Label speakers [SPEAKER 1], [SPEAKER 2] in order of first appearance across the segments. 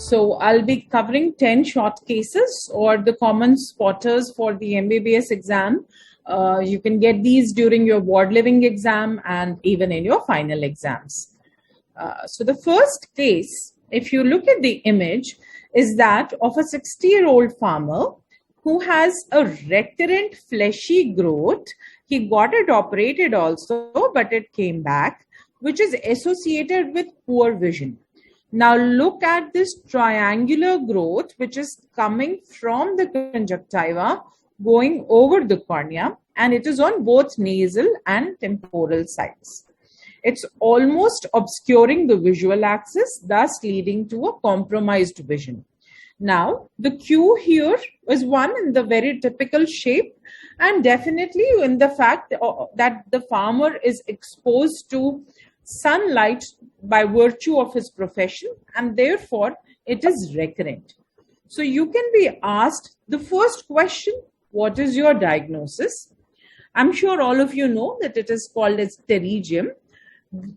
[SPEAKER 1] So I'll be covering 10 short cases or the common spotters for the MBBS exam. You can get these during your ward living exam and even in your final exams. So the first case, if you look at the image, is that of a 60-year-old farmer who has a recurrent fleshy growth. He got it operated also, but it came back, which is associated with poor vision. Now look at this triangular growth, which is coming from the conjunctiva, going over the cornea, and it is on both nasal and temporal sides. It's almost obscuring the visual axis, thus leading to a compromised vision. Now, the cue here is one in the very typical shape, and definitely in the fact that the farmer is exposed to sunlight by virtue of his profession, and therefore it is recurrent. So you can be asked the first question, what is your diagnosis? I'm sure all of you know that it is called as pterygium.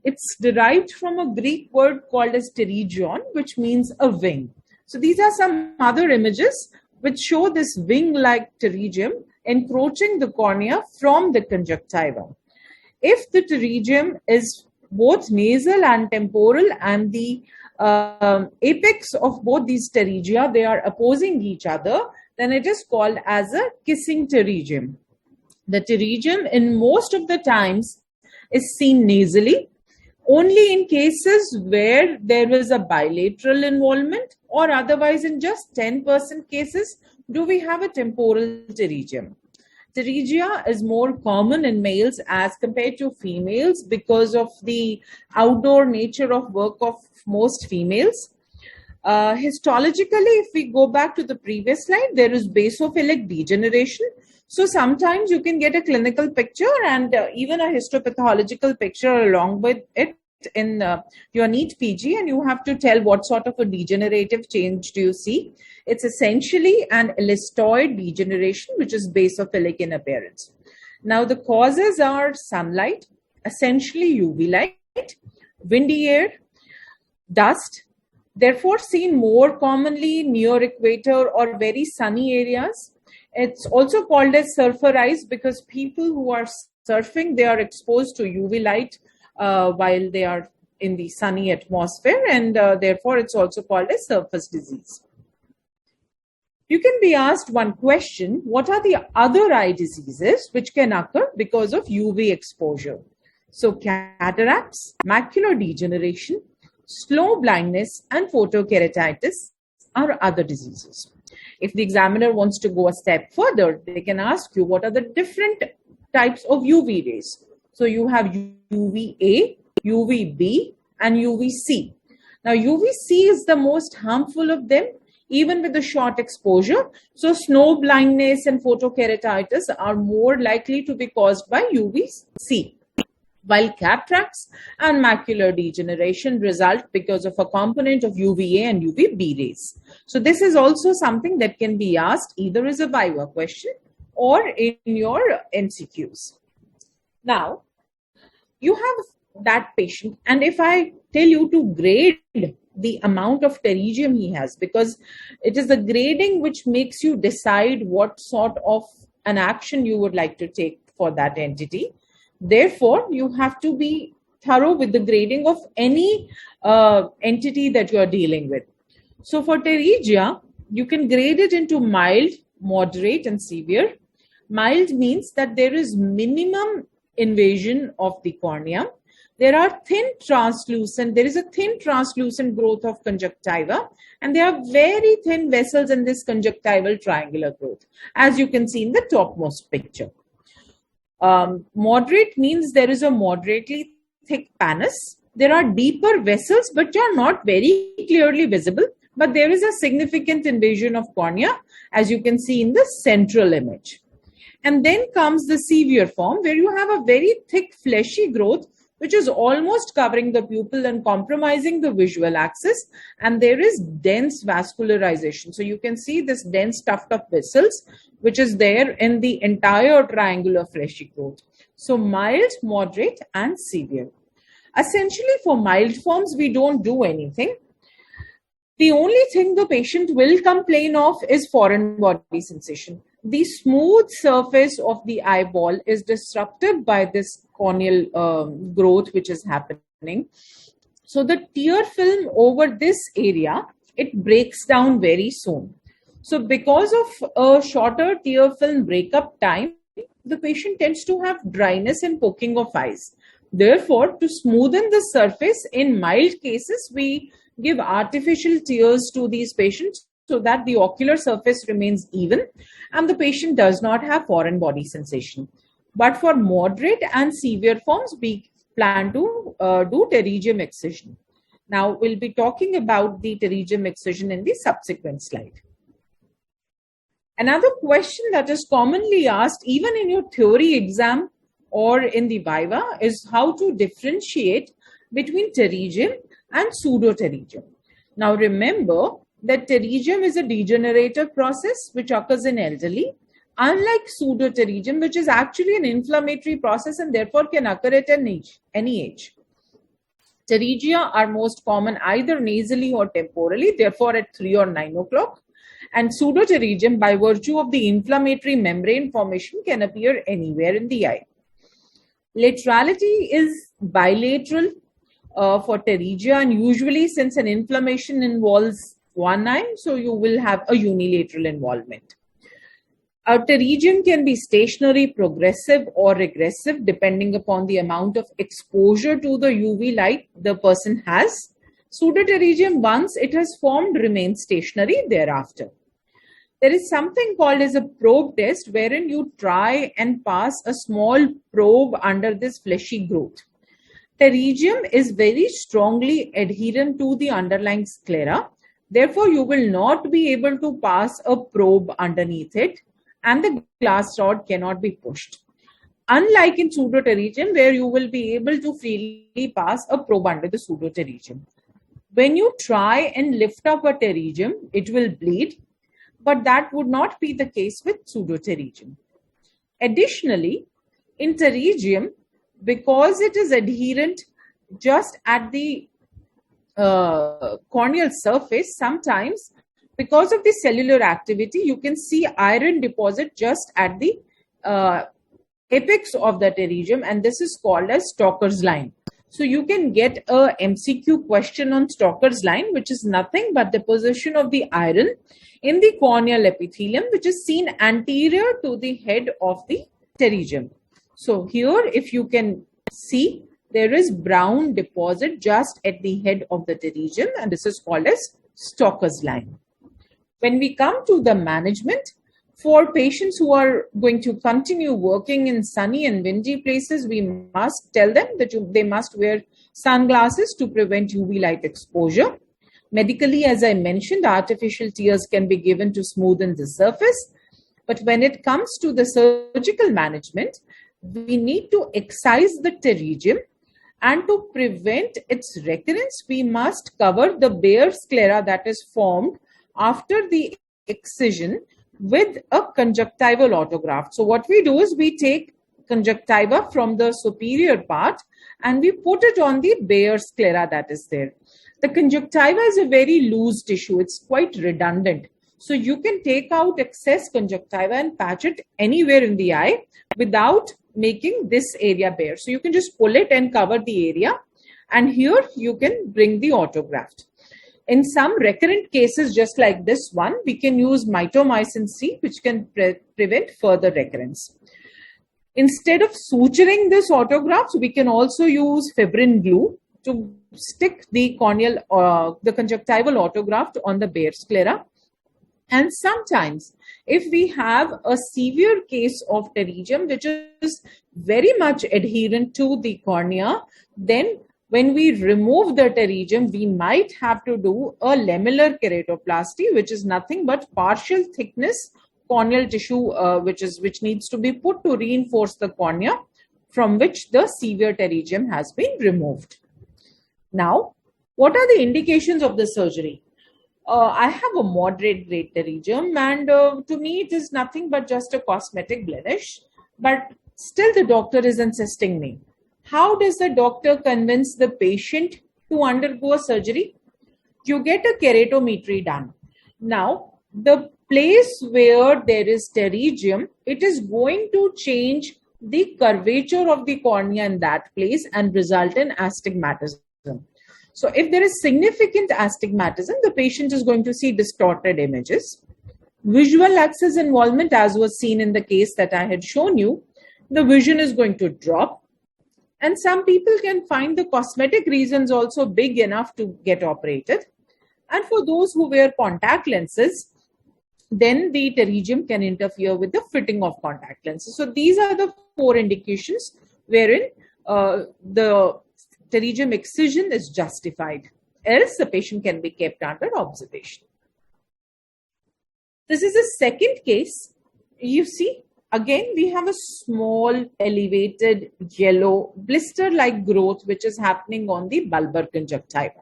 [SPEAKER 1] It's derived from a Greek word called as pterygion, which means a wing. So these are some other images which show this wing-like pterygium encroaching the cornea from the conjunctiva. If the pterygium is both nasal and temporal, and the apex of both these pterygia, they are opposing each other, then it is called as a kissing pterygium. The pterygium in most of the times is seen nasally. Only in cases where there is a bilateral involvement, or otherwise in just 10% cases do we have a temporal pterygium. Pterygia is more common in males as compared to females because of the outdoor nature of work of most females. Histologically, if we go back to the previous slide, there is basophilic degeneration. So sometimes you can get a clinical picture and even a histopathological picture along with it in your NEET PG, and you have to tell what sort of a degenerative change do you see. It's essentially an elastoid degeneration, which is basophilic in appearance. Now the causes are sunlight, essentially UV light, windy air, dust, therefore seen more commonly near equator or very sunny areas. It's also called as surfer eyes because people who are surfing, they are exposed to UV light while they are in the sunny atmosphere, and therefore it's also called as surface disease. You can be asked one question, what are the other eye diseases which can occur because of UV exposure? So cataracts, macular degeneration, slow blindness, and photokeratitis are other diseases. If the examiner wants to go a step further, they can ask you what are the different types of UV rays. So you have UVA, UVB, and UVC. Now UVC is the most harmful of them, even with the short exposure. So snow blindness and photokeratitis are more likely to be caused by UVC, while cataracts and macular degeneration result because of a component of UVA and UVB rays. So this is also something that can be asked either as a viva question or in your MCQs. Now, you have that patient, and if I tell you to grade the amount of pterygium he has, because it is the grading which makes you decide what sort of an action you would like to take for that entity. Therefore, you have to be thorough with the grading of any entity that you are dealing with. So for pterygia, you can grade it into mild, moderate, and severe. Mild means that there is minimum invasion of the cornea. There is a thin translucent growth of conjunctiva, and there are very thin vessels in this conjunctival triangular growth, as you can see in the topmost picture. Moderate means there is a moderately thick pannus. There are deeper vessels, but they are not very clearly visible, but there is a significant invasion of cornea, as you can see in the central image. And then comes the severe form, where you have a very thick fleshy growth which is almost covering the pupil and compromising the visual axis, and there is dense vascularization. So you can see this dense tuft of vessels which is there in the entire triangular fleshy growth. So mild, moderate, and severe. Essentially for mild forms we don't do anything. The only thing the patient will complain of is foreign body sensation. The smooth surface of the eyeball is disrupted by this corneal growth which is happening. So the tear film over this area, it breaks down very soon. So because of a shorter tear film breakup time, the patient tends to have dryness and poking of eyes. Therefore, to smoothen the surface in mild cases, we give artificial tears to these patients so that the ocular surface remains even and the patient does not have foreign body sensation. But for moderate and severe forms, we plan to do pterygium excision. Now, we'll be talking about the pterygium excision in the subsequent slide. Another question that is commonly asked even in your theory exam or in the viva is how to differentiate between pterygium and pseudo-pterygium. Now remember that pterygium is a degenerative process which occurs in elderly, unlike pseudo-pterygium, which is actually an inflammatory process and therefore can occur at any age. Pterygia are most common either nasally or temporally, therefore at 3 or 9 o'clock. And pseudo-pterygium, by virtue of the inflammatory membrane formation, can appear anywhere in the eye. Laterality is bilateral for pterygia, and usually since an inflammation involves one eye, so you will have a unilateral involvement. A pterygium can be stationary, progressive or regressive depending upon the amount of exposure to the UV light the person has. Pseudo-pterygium, once it has formed, remains stationary thereafter. There is something called as a probe test wherein you try and pass a small probe under this fleshy growth. Pterygium is very strongly adherent to the underlying sclera. Therefore, you will not be able to pass a probe underneath it and the glass rod cannot be pushed. Unlike in pseudo-pterygium where you will be able to freely pass a probe under the pseudo-pterygium. When you try and lift up a pterygium, it will bleed, but that would not be the case with pseudo-pterygium. Additionally, in pterygium, because it is adherent just at the corneal surface, sometimes because of the cellular activity, you can see iron deposit just at the apex of the pterygium, and this is called as Stocker's line. So you can get a MCQ question on Stocker's line, which is nothing but the position of the iron in the corneal epithelium, which is seen anterior to the head of the pterygium. So here, if you can see, there is brown deposit just at the head of the pterygium, and this is called as Stocker's line. When we come to the management, for patients who are going to continue working in sunny and windy places, we must tell them that they must wear sunglasses to prevent UV light exposure. Medically, as I mentioned, artificial tears can be given to smoothen the surface. But when it comes to the surgical management, we need to excise the pterygium, and to prevent its recurrence, we must cover the bare sclera that is formed after the excision with a conjunctival autograft. So what we do is we take conjunctiva from the superior part and we put it on the bare sclera that is there. The conjunctiva is a very loose tissue. It's quite redundant. So you can take out excess conjunctiva and patch it anywhere in the eye without making this area bare. So you can just pull it and cover the area, and here you can bring the autograft. In some recurrent cases, just like this one, we can use mitomycin C, which can prevent further recurrence. Instead of suturing this autograft, we can also use fibrin glue to stick the corneal the conjunctival autograft on the bare sclera. And sometimes, if we have a severe case of pterygium, which is very much adherent to the cornea, then when we remove the pterygium, we might have to do a lamellar keratoplasty, which is nothing but partial thickness corneal tissue, which needs to be put to reinforce the cornea from which the severe pterygium has been removed. Now, what are the indications of the surgery? I have a moderate grade pterygium, and to me it is nothing but just a cosmetic blemish, but still the doctor is insisting me. How does the doctor convince the patient to undergo a surgery? you get a keratometry done. Now, the place where there is pterygium, it is going to change the curvature of the cornea in that place and result in astigmatism. So if there is significant astigmatism, the patient is going to see distorted images. Visual axis involvement, as was seen in the case that I had shown you, the vision is going to drop. And some people can find the cosmetic reasons also big enough to get operated. And for those who wear contact lenses, then the pterygium can interfere with the fitting of contact lenses. So these are the 4 indications wherein the pterygium excision is justified. Else the patient can be kept under observation. This is a second case. You see, again, we have a small elevated yellow blister-like growth which is happening on the bulbar conjunctiva.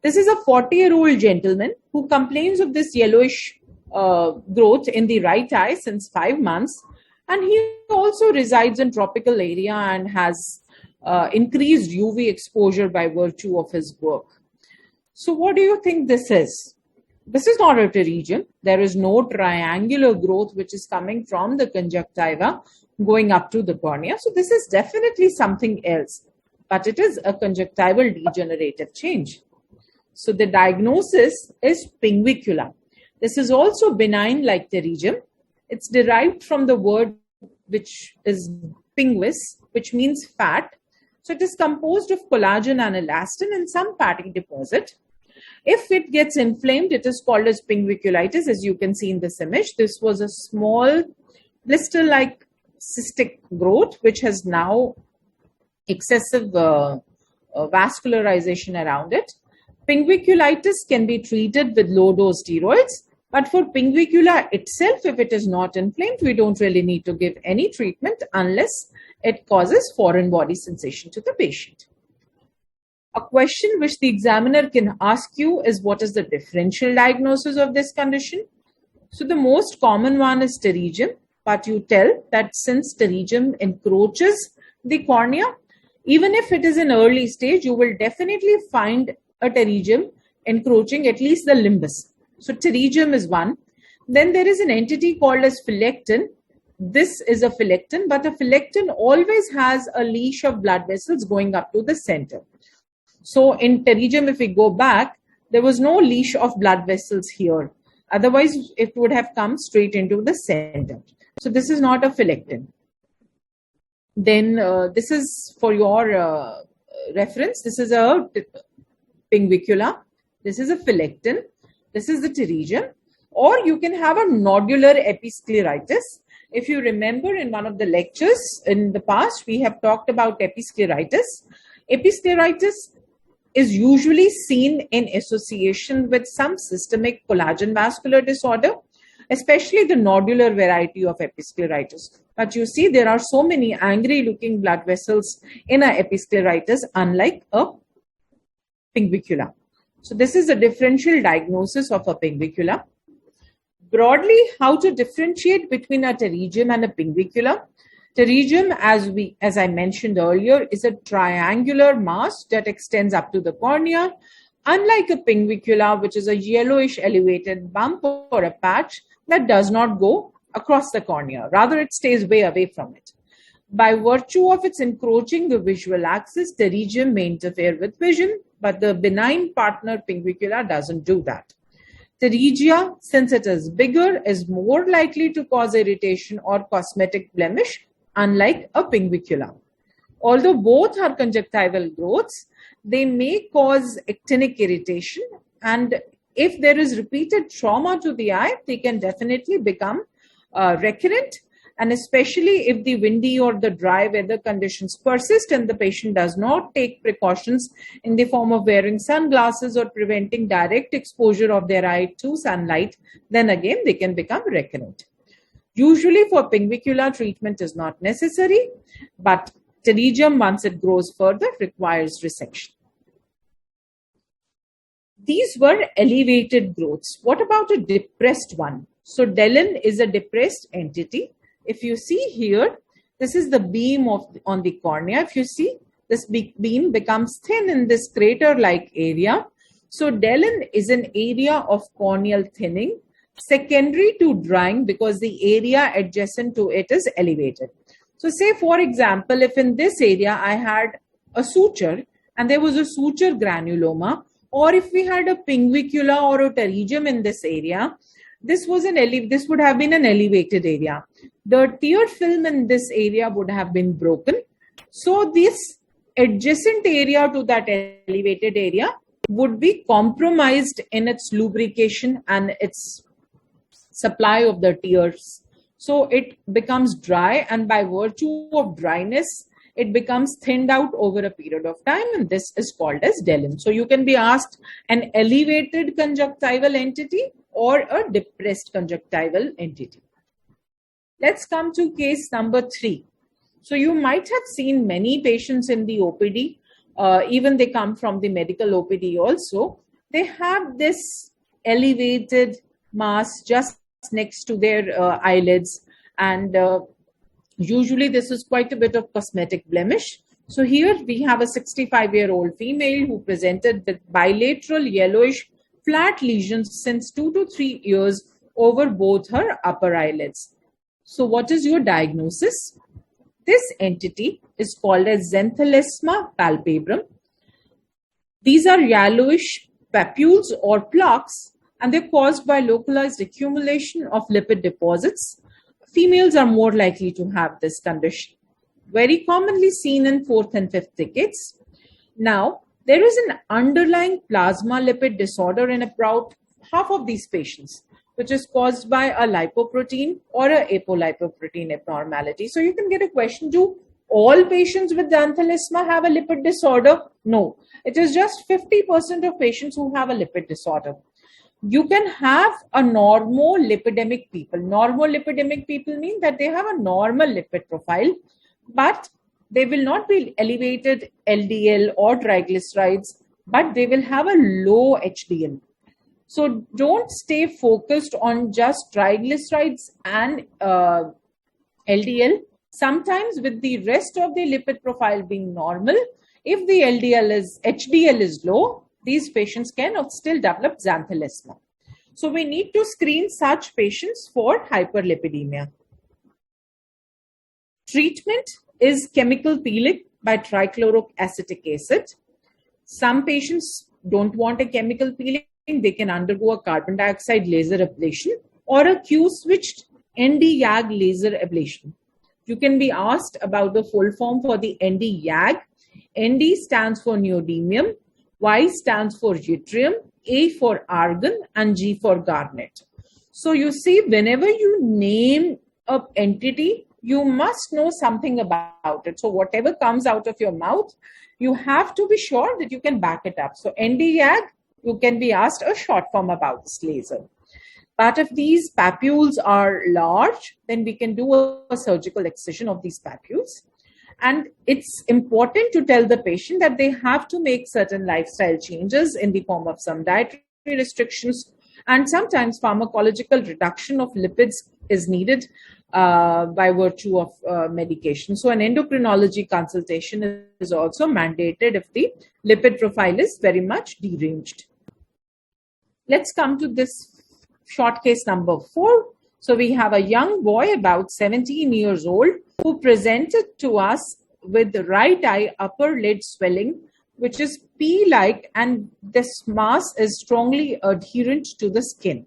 [SPEAKER 1] This is a 40-year-old gentleman who complains of this yellowish growth in the right eye since 5 months, and he also resides in tropical area and has increased UV exposure by virtue of his work. So what do you think this is? This is not a pterygium. There is no triangular growth which is coming from the conjunctiva going up to the cornea. So this is definitely something else, but it is a conjunctival degenerative change. So the diagnosis is pinguecula. This is also benign like pterygium. It's derived from the word which is pinguis, which means fat. So it is composed of collagen and elastin and some fatty deposit. If it gets inflamed, it is called as pingueculitis, as you can see in this image. This was a small blister-like cystic growth, which has now excessive vascularization around it. Pingueculitis can be treated with low-dose steroids, but for pinguecula itself, if it is not inflamed, we don't really need to give any treatment unless it causes foreign body sensation to the patient. A question which the examiner can ask you is, what is the differential diagnosis of this condition? So the most common one is pterygium, but you tell that since pterygium encroaches the cornea, even if it is in early stage, you will definitely find a pterygium encroaching at least the limbus. So pterygium is one. Then there is an entity called as phyllectin. This is a phyllectin, but a phyllectin always has a leash of blood vessels going up to the center. So in pterygium, if we go back, there was no leash of blood vessels here. Otherwise, it would have come straight into the center. So this is not a phyllectin. Then this is for your reference. This is a pinguecula. This is a phyllectin. This is the pterygium. Or you can have a nodular episcleritis. If you remember in one of the lectures in the past, we have talked about episcleritis. Episcleritis is usually seen in association with some systemic collagen vascular disorder, especially the nodular variety of episcleritis. But you see, there are so many angry looking blood vessels in a episcleritis, unlike a pinguecula. So this is a differential diagnosis of a pinguecula. Broadly, how to differentiate between a pterygium and a pinguecula? Pterygium, as I mentioned earlier, is a triangular mass that extends up to the cornea, unlike a pinguecula, which is a yellowish elevated bump or a patch that does not go across the cornea. Rather, it stays way away from it. By virtue of its encroaching the visual axis, pterygium may interfere with vision, but the benign partner pinguecula doesn't do that. Pterygia, since it is bigger, is more likely to cause irritation or cosmetic blemish, unlike a pinguecula. Although both are conjunctival growths, they may cause actinic irritation, and if there is repeated trauma to the eye, they can definitely become recurrent, and especially if the windy or the dry weather conditions persist and the patient does not take precautions in the form of wearing sunglasses or preventing direct exposure of their eye to sunlight, then again they can become recurrent. Usually for pinguecula, treatment is not necessary, but pterygium, once it grows further, requires resection. These were elevated growths. What about a depressed one? So Delin is a depressed entity. If you see here, this is the beam on the cornea. If you see, this beam becomes thin in this crater-like area. So Delin is an area of corneal thinning secondary to drying because the area adjacent to it is elevated. So say, for example, if in this area I had a suture and there was a suture granuloma, or if we had a pinguecula or a pterygium in this area, this would have been an elevated area. The tear film in this area would have been broken. So this adjacent area to that elevated area would be compromised in its lubrication and its supply of the tears. So it becomes dry, and by virtue of dryness, it becomes thinned out over a period of time, and this is called as Delin. So you can be asked an elevated conjunctival entity or a depressed conjunctival entity. Let's come to case number 3. So you might have seen many patients in the OPD, even they come from the medical OPD also. They have this elevated mass just next to their eyelids, and usually this is quite a bit of cosmetic blemish. So here we have a 65-year-old female who presented with bilateral yellowish flat lesions since 2 to 3 years over both her upper eyelids. So what is your diagnosis? This entity is called as Xanthelasma Palpebrum. These are yellowish papules or plaques, and they're caused by localized accumulation of lipid deposits. Females are more likely to have this condition, very commonly seen in 4th and 5th decades. Now, there is an underlying plasma lipid disorder in about half of these patients, which is caused by a lipoprotein or a apolipoprotein abnormality. So you can get a question, do all patients with Xanthelasma have a lipid disorder? No, it is just 50% of patients who have a lipid disorder. You can have a normolipidemic people. Normolipidemic people mean that they have a normal lipid profile, but they will not be elevated LDL or triglycerides, but they will have a low HDL. So don't stay focused on just triglycerides and LDL. Sometimes with the rest of the lipid profile being normal, if the HDL is low, these patients can still develop Xanthelasma. So we need to screen such patients for hyperlipidemia. Treatment is chemical peeling by trichloroacetic acetic acid. Some patients don't want a chemical peeling. They can undergo a carbon dioxide laser ablation or a Q-switched ND-YAG laser ablation. You can be asked about the full form for the ND-YAG. ND stands for neodymium, Y stands for yttrium, A for argon, and G for garnet. So you see, whenever you name an entity, you must know something about it. So whatever comes out of your mouth, you have to be sure that you can back it up. So ND-YAG, you can be asked a short form about this laser. But if these papules are large, then we can do a surgical excision of these papules. And it's important to tell the patient that they have to make certain lifestyle changes in the form of some dietary restrictions, and sometimes pharmacological reduction of lipids is needed by virtue of medication. So an endocrinology consultation is also mandated if the lipid profile is very much deranged. Let's come to this short case number 4. So we have a young boy about 17 years old who presented to us with the right eye upper lid swelling, which is pea-like, and this mass is strongly adherent to the skin.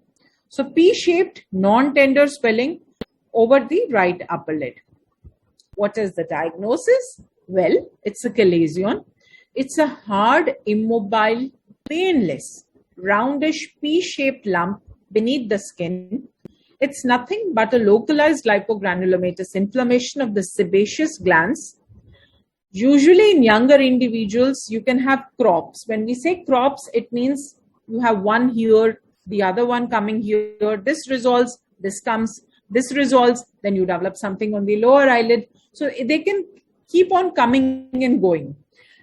[SPEAKER 1] So pea-shaped, non-tender swelling over the right upper lid. What is the diagnosis? Well, it's a chalazion. It's a hard, immobile, painless, roundish pea-shaped lump beneath the skin. It's nothing but a localized lipogranulomatous inflammation of the sebaceous glands. Usually in younger individuals, you can have crops. When we say crops, it means you have one here, the other one coming here. This resolves, this comes, this resolves, then you develop something on the lower eyelid. So they can keep on coming and going.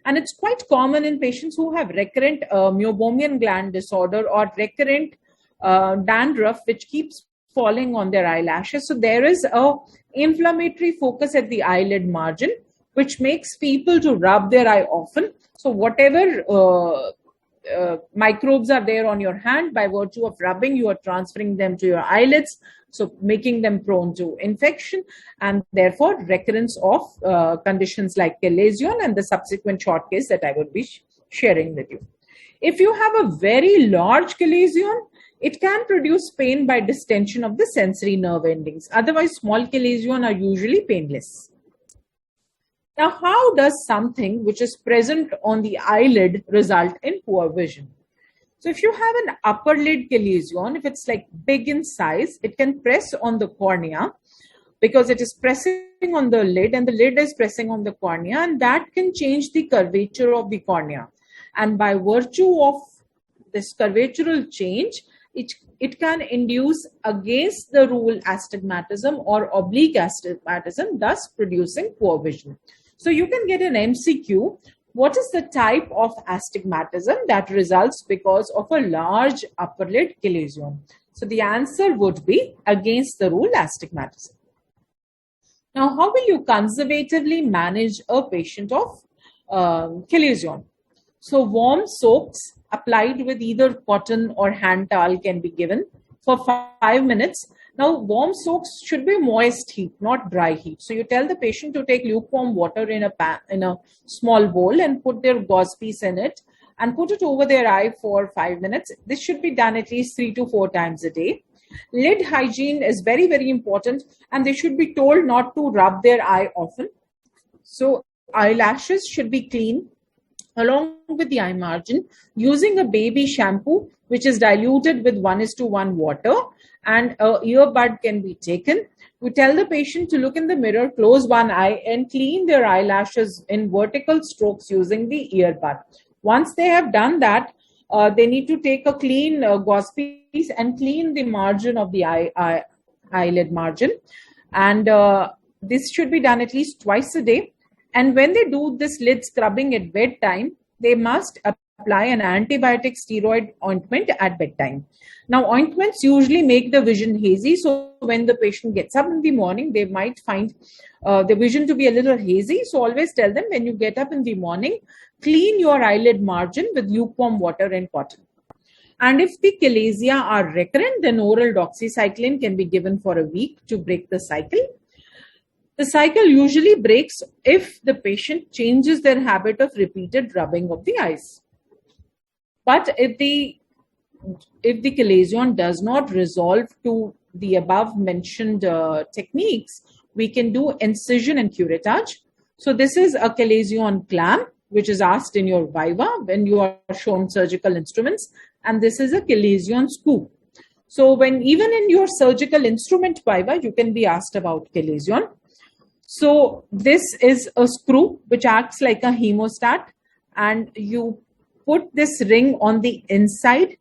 [SPEAKER 1] And it's quite common in patients who have recurrent Myobromian gland disorder or recurrent dandruff, which keeps falling on their eyelashes. So there is a inflammatory focus at the eyelid margin, which makes people to rub their eye often. So whatever microbes are there on your hand. By virtue of rubbing, you are transferring them to your eyelids, so making them prone to infection and therefore recurrence of conditions like chalazion and the subsequent short case that I would be sharing with you. If you have a very large chalazion, it can produce pain by distension of the sensory nerve endings. Otherwise, small chalazion are usually painless. Now, how does something which is present on the eyelid result in poor vision? So if you have an upper lid chalazion, if it's like big in size, it can press on the cornea because it is pressing on the lid and the lid is pressing on the cornea, and that can change the curvature of the cornea. And by virtue of this curvatural change, it can induce against the rule astigmatism or oblique astigmatism, thus producing poor vision. So you can get an MCQ. What is the type of astigmatism that results because of a large upper lid chalazion? So the answer would be against the rule astigmatism. Now, how will you conservatively manage a patient of chalazion? So warm soaks applied with either cotton or hand towel can be given for 5 minutes. Now, warm soaks should be moist heat, not dry heat. So you tell the patient to take lukewarm water in a small bowl and put their gauze piece in it and put it over their eye for 5 minutes. This should be done at least 3 to 4 times a day. Lid hygiene is very, very important, and they should be told not to rub their eye often. So eyelashes should be clean along with the eye margin using a baby shampoo which is diluted with 1:1 water, and an earbud can be taken. We tell the patient to look in the mirror, close one eye and clean their eyelashes in vertical strokes using the earbud. Once they have done that, they need to take a clean gauze piece and clean the margin of the eyelid margin. And this should be done at least twice a day. And when they do this lid scrubbing at bedtime, they must apply an antibiotic steroid ointment at bedtime. Now, ointments usually make the vision hazy. So when the patient gets up in the morning, they might find the vision to be a little hazy. So always tell them, when you get up in the morning, clean your eyelid margin with lukewarm water and cotton. And if the chalazia are recurrent, then oral doxycycline can be given for a week to break the cycle. The cycle usually breaks if the patient changes their habit of repeated rubbing of the eyes. But if the chalazion does not resolve to the above mentioned techniques, we can do incision and curettage. So this is a chalazion clamp, which is asked in your viva when you are shown surgical instruments, and this is a chalazion scoop. So even in your surgical instrument viva, you can be asked about chalazion. So this is a screw which acts like a hemostat, and you put this ring on the inside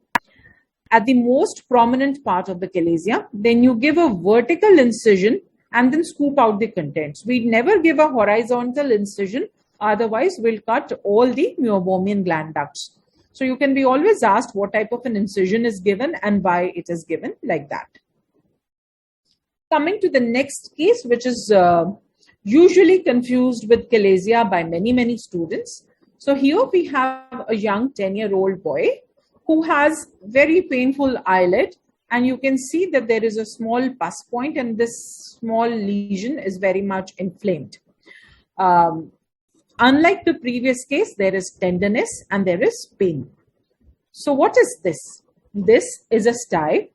[SPEAKER 1] at the most prominent part of the chalazia. Then you give a vertical incision and then scoop out the contents. We never give a horizontal incision, otherwise we'll cut all the Myobromian gland ducts. So you can be always asked what type of an incision is given and why it is given like that. Coming to the next case, which is usually confused with chalazia by many students. So here we have a young 10-year-old boy who has very painful eyelid, and you can see that there is a small pus point, and this small lesion is very much inflamed. Unlike the previous case, there is tenderness and there is pain. So what is this? This is a stye,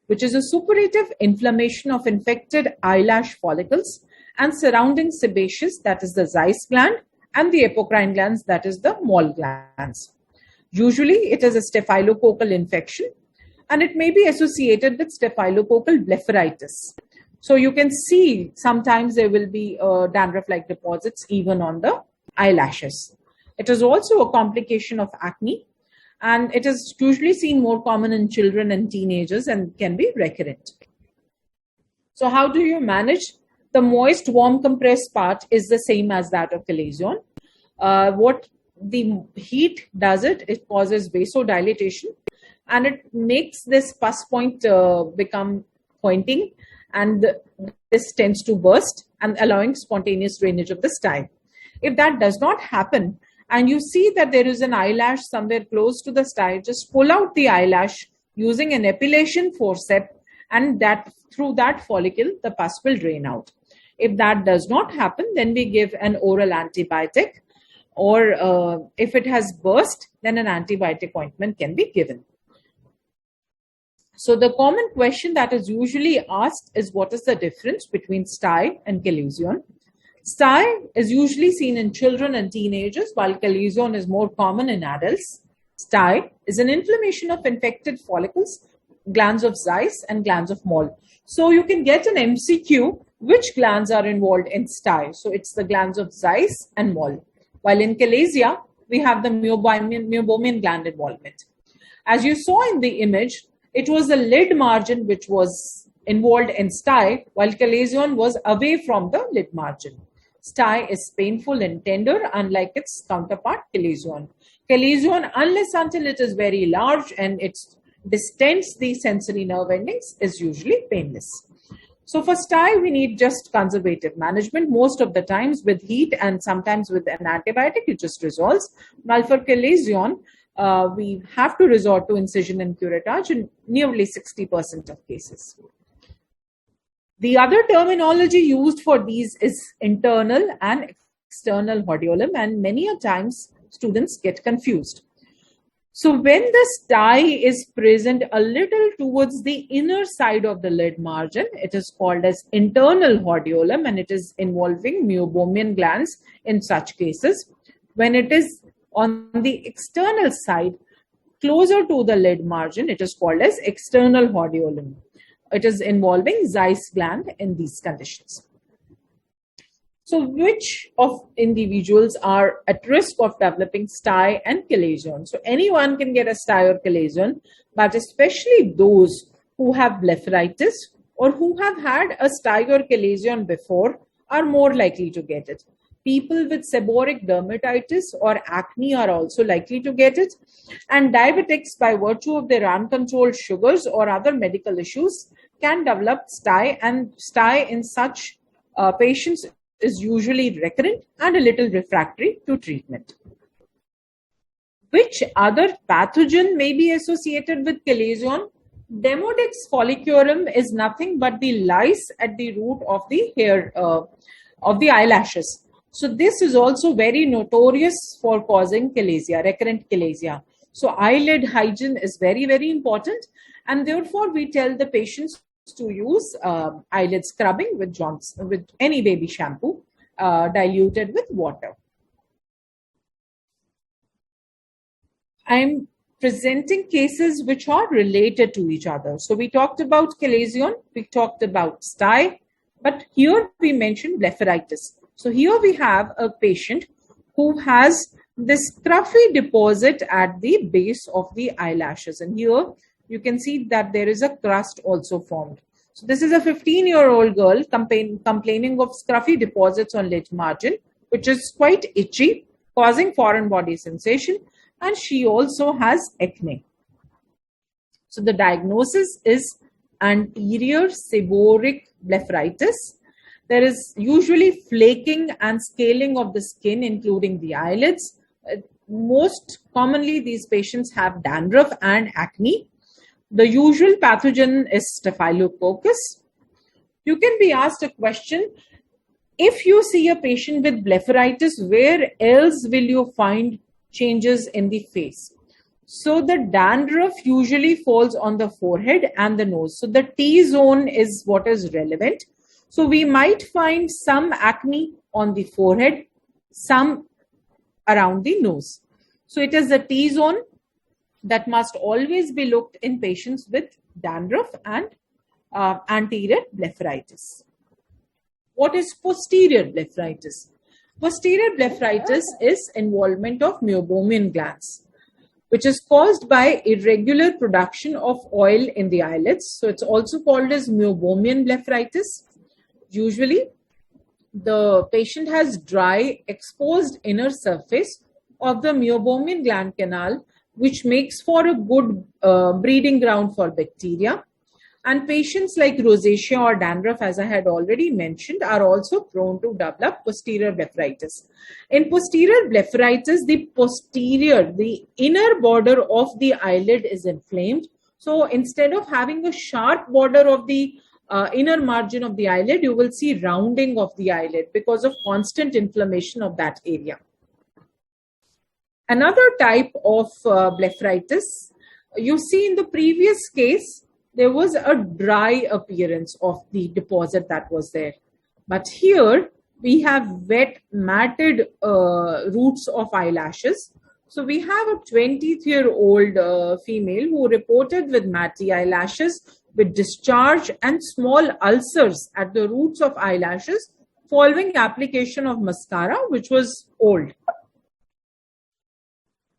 [SPEAKER 1] which is a suppurative inflammation of infected eyelash follicles and surrounding sebaceous, that is the Zeiss gland, and the apocrine glands, that is the Moll glands. Usually it is a staphylococcal infection, and it may be associated with staphylococcal blepharitis. So you can see sometimes there will be dandruff-like deposits even on the eyelashes. It is also a complication of acne, and it is usually seen more common in children and teenagers and can be recurrent. So how do you manage? The moist, warm, compressed part is the same as that of chalazion. What the heat does it causes vasodilatation, and it makes this pus point become pointing, and this tends to burst and allowing spontaneous drainage of the stye. If that does not happen and you see that there is an eyelash somewhere close to the stye, just pull out the eyelash using an epilation forceps, and that through that follicle, the pus will drain out. If that does not happen, then we give an oral antibiotic, or if it has burst, then an antibiotic ointment can be given. So the common question that is usually asked is, what is the difference between stye and chalazion? Stye is usually seen in children and teenagers, while chalazion is more common in adults. Stye is an inflammation of infected follicles, glands of Zeiss and glands of Moll. So you can get an MCQ, which glands are involved in stye. So it's the glands of Zeiss and Moll. While in chalazion, we have the Myobromian gland involvement. As you saw in the image, it was the lid margin which was involved in stye, while chalazion was away from the lid margin. Stye is painful and tender, unlike its counterpart, chalazion. Chalazion, unless until it is very large and it distends the sensory nerve endings, is usually painless. So for stye, we need just conservative management, most of the times with heat and sometimes with an antibiotic, it just resolves. While for chalazion, we have to resort to incision and curettage in nearly 60% of cases. The other terminology used for these is internal and external hordeolum, and many a times students get confused. So when the stye is present a little towards the inner side of the lid margin, it is called as internal hordeolum, and it is involving Myobromian glands in such cases. When it is on the external side, closer to the lid margin, it is called as external hordeolum. It is involving Zeiss gland in these conditions. So which of individuals are at risk of developing stye and chalazion? So anyone can get a stye or chalazion, but especially those who have blepharitis or who have had a stye or chalazion before are more likely to get it. People with seborrheic dermatitis or acne are also likely to get it. And diabetics, by virtue of their uncontrolled sugars or other medical issues, can develop stye, and stye in such patients is usually recurrent and a little refractory to treatment. Which other pathogen may be associated with chalazion? Demodex folliculorum is nothing but the lice at the root of the hair of the eyelashes. So this is also very notorious for causing chalazion, recurrent chalazion. So eyelid hygiene is very, very important, and therefore we tell the patients to use eyelid scrubbing with any baby shampoo diluted with water. I'm presenting cases which are related to each other. So we talked about chalazion, we talked about stye, but here we mentioned blepharitis. So here we have a patient who has this scruffy deposit at the base of the eyelashes, and here you can see that there is a crust also formed. So this is a 15-year-old girl complaining of scruffy deposits on lid margin, which is quite itchy, causing foreign body sensation, and she also has acne. So the diagnosis is anterior seborrheic blepharitis. There is usually flaking and scaling of the skin, including the eyelids. Most commonly, these patients have dandruff and acne. The usual pathogen is Staphylococcus. You can be asked a question, if you see a patient with blepharitis, where else will you find changes in the face? So the dandruff usually falls on the forehead and the nose. So the T-zone is what is relevant. So we might find some acne on the forehead, some around the nose. So it is the T-zone that must always be looked in patients with dandruff and anterior blepharitis. What is posterior blepharitis? Posterior blepharitis is involvement of Myobromian glands, which is caused by irregular production of oil in the eyelids. So it's also called as Myobromian blepharitis. Usually, the patient has dry, exposed inner surface of the Myobromian gland canal, which makes for a good breeding ground for bacteria. And patients like rosacea or dandruff, as I had already mentioned, are also prone to develop posterior blepharitis. In posterior blepharitis, the inner border of the eyelid is inflamed. So instead of having a sharp border of the inner margin of the eyelid, you will see rounding of the eyelid because of constant inflammation of that area. Another type of blepharitis, you see in the previous case, there was a dry appearance of the deposit that was there. But here we have wet, matted roots of eyelashes. So we have a 20-year-old female who reported with matty eyelashes with discharge and small ulcers at the roots of eyelashes following application of mascara, which was old.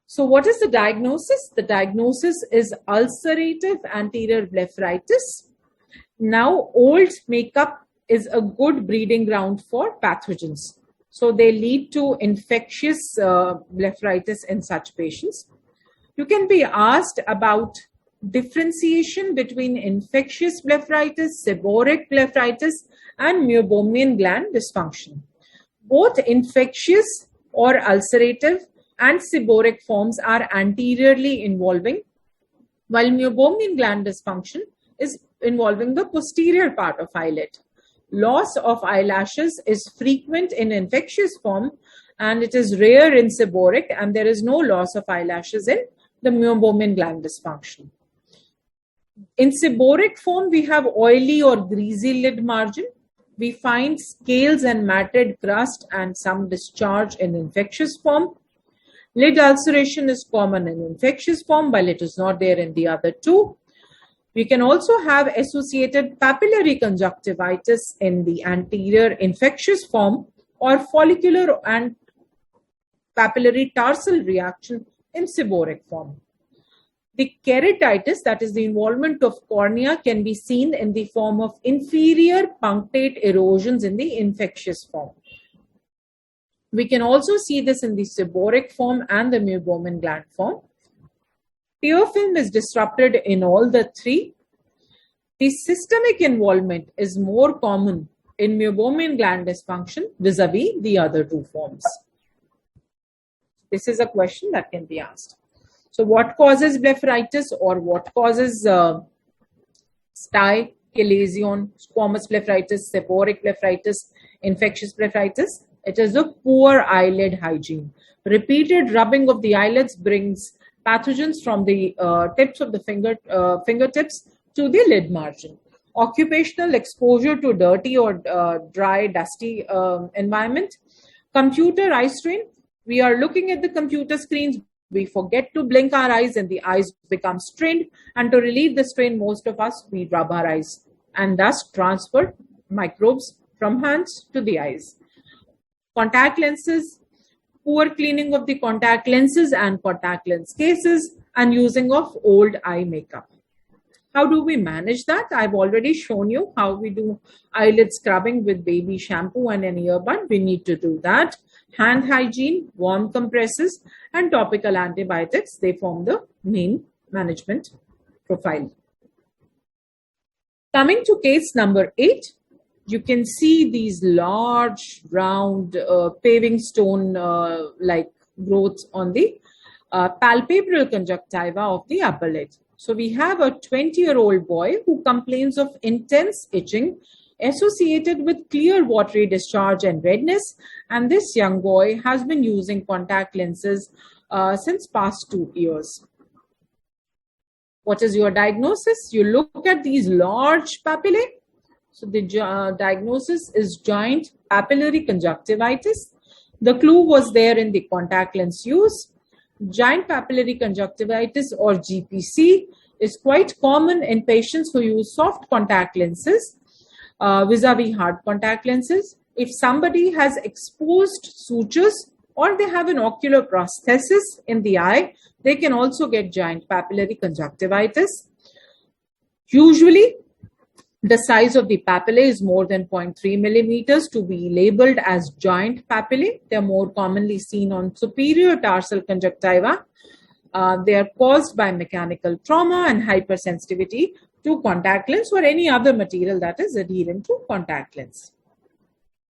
[SPEAKER 1] So what is the diagnosis? The diagnosis is ulcerative anterior blepharitis. Now, old makeup is a good breeding ground for pathogens. So they lead to infectious blepharitis in such patients. You can be asked about differentiation between infectious blepharitis, seborrheic blepharitis, and Myobromian gland dysfunction. Both infectious or ulcerative and seborrheic forms are anteriorly involving, while Myobromian gland dysfunction is involving the posterior part of eyelid. Loss of eyelashes is frequent in infectious form and it is rare in seborrheic, and there is no loss of eyelashes in the Myobromian gland dysfunction. In seborrheic form, we have oily or greasy lid margin. We find scales and matted crust and some discharge in infectious form. Lid ulceration is common in infectious form, while it is not there in the other two. We can also have associated papillary conjunctivitis in the anterior infectious form, or follicular and papillary tarsal reaction in seborrheic form. The keratitis, that is the involvement of cornea, can be seen in the form of inferior punctate erosions in the infectious form. We can also see this in the seborrheic form and the Myobromian gland form. Tear film is disrupted in all the three. The systemic involvement is more common in Myobromian gland dysfunction vis-a-vis the other two forms. This is a question that can be asked. So what causes blepharitis, or what causes Stye, Chalazion, squamous blepharitis, seborrheic blepharitis, infectious blepharitis? It is a poor eyelid hygiene. Repeated rubbing of the eyelids brings pathogens from the tips of the fingertips to the lid margin. Occupational exposure to dirty or dry, dusty environment. Computer eye strain. We are looking at the computer screens. We forget to blink our eyes and the eyes become strained. And to relieve the strain, most of us, we rub our eyes and thus transfer microbes from hands to the eyes. Contact lenses, poor cleaning of the contact lenses and contact lens cases, and using of old eye makeup. How do we manage that? I've already shown you how we do eyelid scrubbing with baby shampoo and an earbud. We need to do that. Hand hygiene, warm compresses, and topical antibiotics, they form the main management profile. Coming to case number 8, you can see these large, round, paving stone like growths on the palpebral conjunctiva of the upper lid. So we have a 20-year-old boy who complains of intense itching associated with clear watery discharge and redness, and this young boy has been using contact lenses since past 2 years. What is your diagnosis? You look at these large papillae. So the diagnosis is giant papillary conjunctivitis. The clue was there in the contact lens use. Giant papillary conjunctivitis, or GPC, is quite common in patients who use soft contact lenses vis-a-vis hard contact lenses. If somebody has exposed sutures or they have an ocular prosthesis in the eye, they can also get giant papillary conjunctivitis. Usually, the size of the papillae is more than 0.3 millimeters to be labeled as giant papillae. They are more commonly seen on superior tarsal conjunctiva. They are caused by mechanical trauma and hypersensitivity to contact lens or any other material that is adherent to contact lens.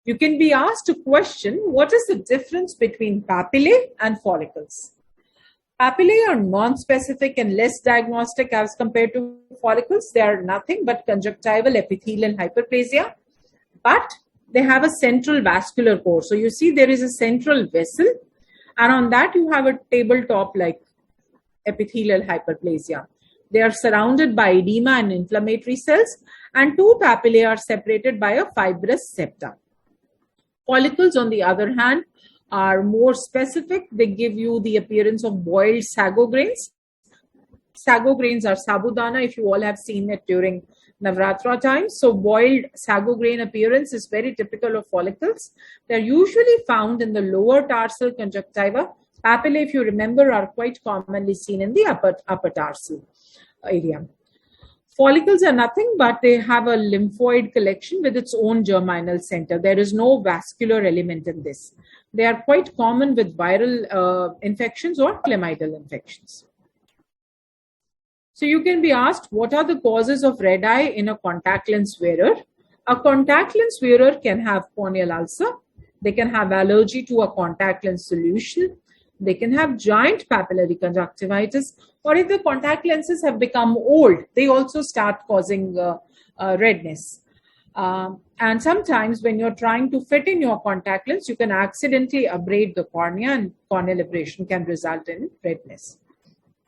[SPEAKER 1] You can be asked a question, what is the difference between papillae and follicles? Papillae are non-specific and less diagnostic as compared to follicles. They are nothing but conjunctival epithelial hyperplasia, but they have a central vascular core. So you see there is a central vessel, and on that you have a tabletop like epithelial hyperplasia. They are surrounded by edema and inflammatory cells, and two papillae are separated by a fibrous septa. Follicles, on the other hand, are more specific. They give you the appearance of boiled sago grains. Sago grains are sabudana, if you all have seen it during Navratra times. So boiled sago grain appearance is very typical of follicles. They're usually found in the lower tarsal conjunctiva. Papillae, if you remember, are quite commonly seen in the upper tarsal area. Follicles are nothing but they have a lymphoid collection with its own germinal center. There is no vascular element in this. They are quite common with viral infections or chlamydal infections. So you can be asked, what are the causes of red eye in a contact lens wearer? A contact lens wearer can have corneal ulcer. They can have allergy to a contact lens solution. They can have giant papillary conjunctivitis, or if the contact lenses have become old, they also start causing redness. And sometimes when you're trying to fit in your contact lens, you can accidentally abrade the cornea, and corneal abrasion can result in redness.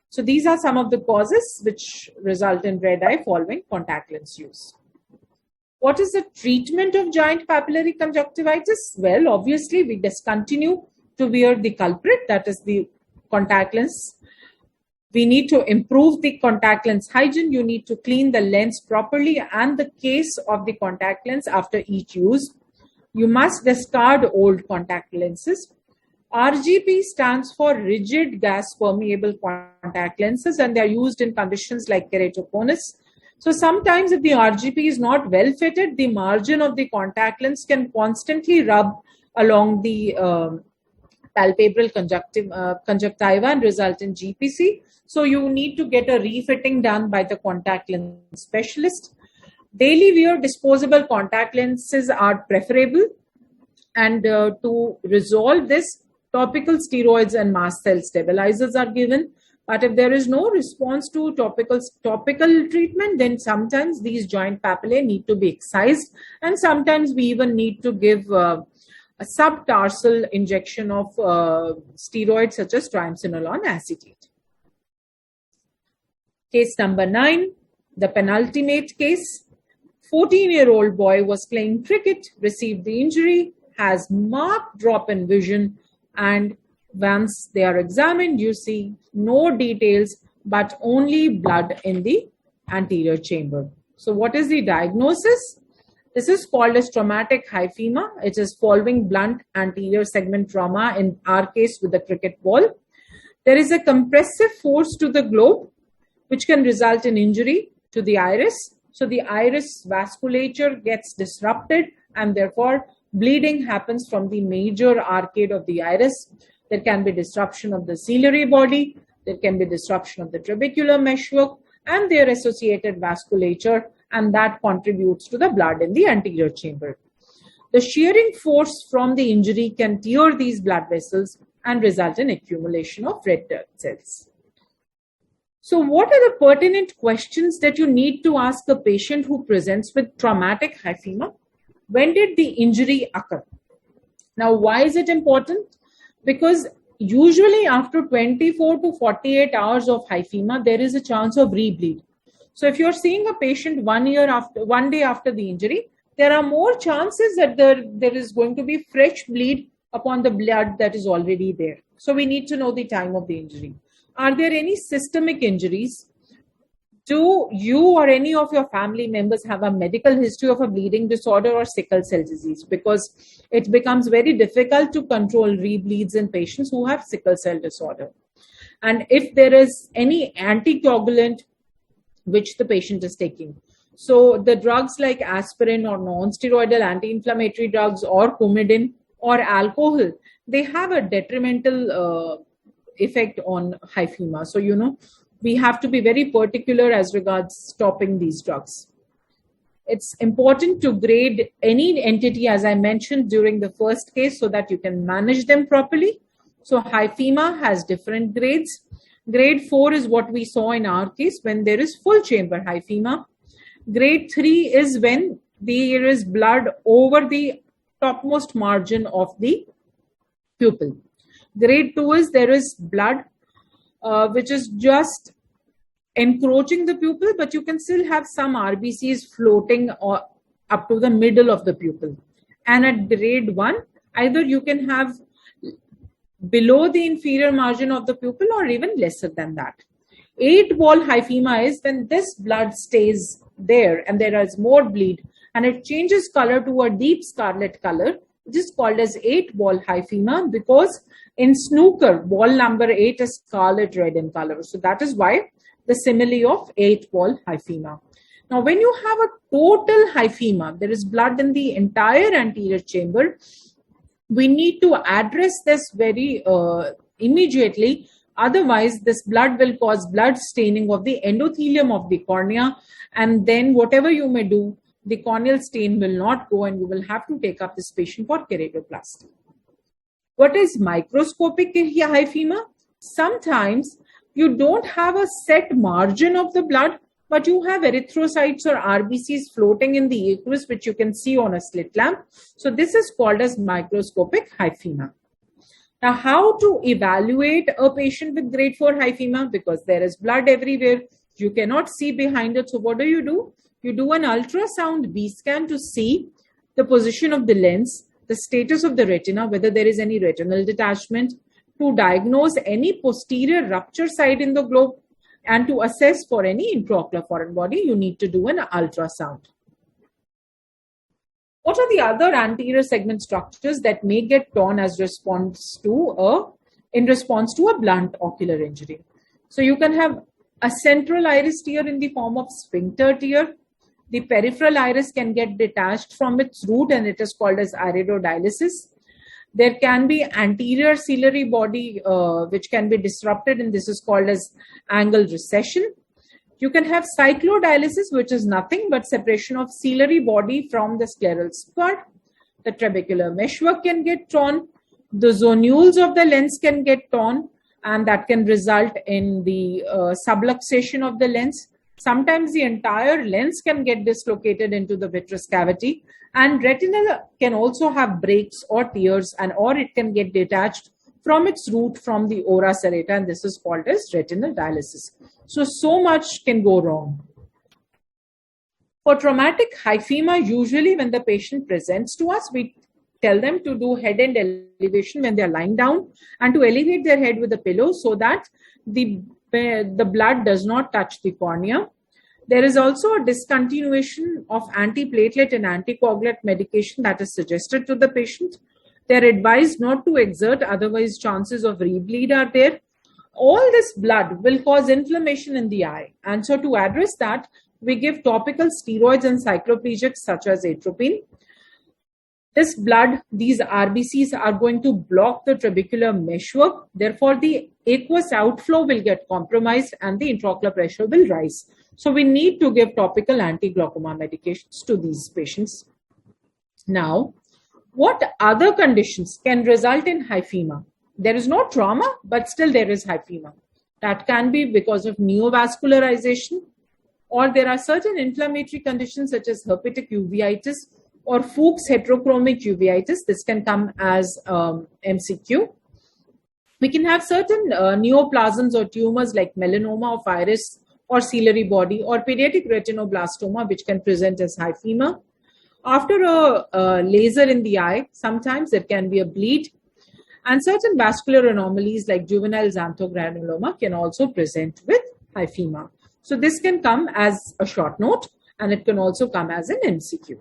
[SPEAKER 1] So these are some of the causes which result in red eye following contact lens use. What is the treatment of giant papillary conjunctivitis? Well, obviously we discontinue to wear the culprit, that is the contact lens. We need to improve the contact lens hygiene. You need to clean the lens properly and the case of the contact lens after each use. You must discard old contact lenses. RGP stands for rigid gas permeable contact lenses, and they are used in conditions like keratoconus. So sometimes if the RGP is not well fitted, the margin of the contact lens can constantly rub along the palpebral conjunctiva and result in GPC. So you need to get a refitting done by the contact lens specialist. Daily wear disposable contact lenses are preferable, and to resolve this, topical steroids and mast cell stabilizers are given. But if there is no response to topical treatment, then sometimes these joint papillae need to be excised, and sometimes we even need to give a subtarsal injection of steroids such as triamcinolone acetate. Case number 9, the penultimate case. 14-year-old boy was playing cricket, received the injury, has marked drop in vision, and once they are examined, you see no details but only blood in the anterior chamber. So what is the diagnosis? This is called as traumatic hyphema. It is following blunt anterior segment trauma, in our case with the cricket ball. There is a compressive force to the globe which can result in injury to the iris. So the iris vasculature gets disrupted, and therefore bleeding happens from the major arcade of the iris. There can be disruption of the ciliary body. There can be disruption of the trabecular meshwork and their associated vasculature, and that contributes to the blood in the anterior chamber. The shearing force from the injury can tear these blood vessels and result in accumulation of red blood cells. So what are the pertinent questions that you need to ask a patient who presents with traumatic hyphema? When did the injury occur? Now, why is it important? Because usually after 24 to 48 hours of hyphema, there is a chance of rebleed. So if you're seeing a patient 1 day after the injury, there are more chances that there is going to be fresh bleed upon the blood that is already there. So we need to know the time of the injury. Are there any systemic injuries? Do you or any of your family members have a medical history of a bleeding disorder or sickle cell disease? Because it becomes very difficult to control rebleeds in patients who have sickle cell disorder. And if there is any anticoagulant which the patient is taking. So the drugs like aspirin or non-steroidal anti-inflammatory drugs or Coumadin or alcohol, they have a detrimental effect on hyphema. So, we have to be very particular as regards stopping these drugs. It's important to grade any entity, as I mentioned during the first case, so that you can manage them properly. So hyphema has different grades. Grade 4 is what we saw in our case when there is full chamber hyphema. Grade 3 is when there is blood over the topmost margin of the pupil. Grade 2 is there is blood which is just encroaching the pupil, but you can still have some RBCs floating up to the middle of the pupil. And at grade 1, either you can have below the inferior margin of the pupil or even lesser than that. 8-wall hyphema is when this blood stays there and there is more bleed and it changes color to a deep scarlet color, which is called as 8-wall hyphema, because in snooker, wall number 8 is scarlet red in color. So that is why the simile of 8-wall hyphema. Now, when you have a total hyphema, there is blood in the entire anterior chamber, we need to address this very immediately. Otherwise, this blood will cause blood staining of the endothelium of the cornea, and then whatever you may do, the corneal stain will not go and you will have to take up this patient for keratoplasty. What is microscopic hyphema? Sometimes you don't have a set margin of the blood, but you have erythrocytes or RBCs floating in the aqueous, which you can see on a slit lamp. So this is called as microscopic hyphema. Now, how to evaluate a patient with grade 4 hyphema? Because there is blood everywhere, you cannot see behind it. So what do? You do an ultrasound B scan to see the position of the lens, the status of the retina, whether there is any retinal detachment, to diagnose any posterior rupture site in the globe, and to assess for any intraocular foreign body, you need to do an ultrasound. What are the other anterior segment structures that may get torn in response to a blunt ocular injury? So you can have a central iris tear in the form of sphincter tear. The peripheral iris can get detached from its root and it is called as iridodylisis. There can be anterior ciliary body which can be disrupted, and this is called as angle recession. You can have cyclodialysis, which is nothing but separation of ciliary body from the scleral spur. The trabecular meshwork can get torn. The zonules of the lens can get torn, and that can result in the subluxation of the lens. Sometimes the entire lens can get dislocated into the vitreous cavity, and retina can also have breaks or tears, or it can get detached from its root from the ora serrata, and this is called as retinal dialysis. So much can go wrong. For traumatic hyphema, usually when the patient presents to us, we tell them to do head-end elevation when they are lying down and to elevate their head with a pillow so that the blood does not touch the cornea. There is also a discontinuation of antiplatelet and anticoagulant medication that is suggested to the patient. They are advised not to exert, otherwise chances of rebleed are there. All this blood will cause inflammation in the eye, and so to address that, we give topical steroids and cycloplegics such as atropine. This blood, these RBCs are going to block the trabecular meshwork. Therefore, the aqueous outflow will get compromised and the intraocular pressure will rise. So we need to give topical anti-glaucoma medications to these patients. Now, what other conditions can result in hyphema? There is no trauma, but still there is hyphema. That can be because of neovascularization, or there are certain inflammatory conditions such as herpetic uveitis or Fuchs heterochromic uveitis. This can come as MCQ. We can have certain neoplasms or tumors like melanoma of iris or ciliary body, or pediatric retinoblastoma, which can present as hyphema. After a laser in the eye, sometimes there can be a bleed, and certain vascular anomalies like juvenile xanthogranuloma can also present with hyphema. So this can come as a short note, and it can also come as an MCQ.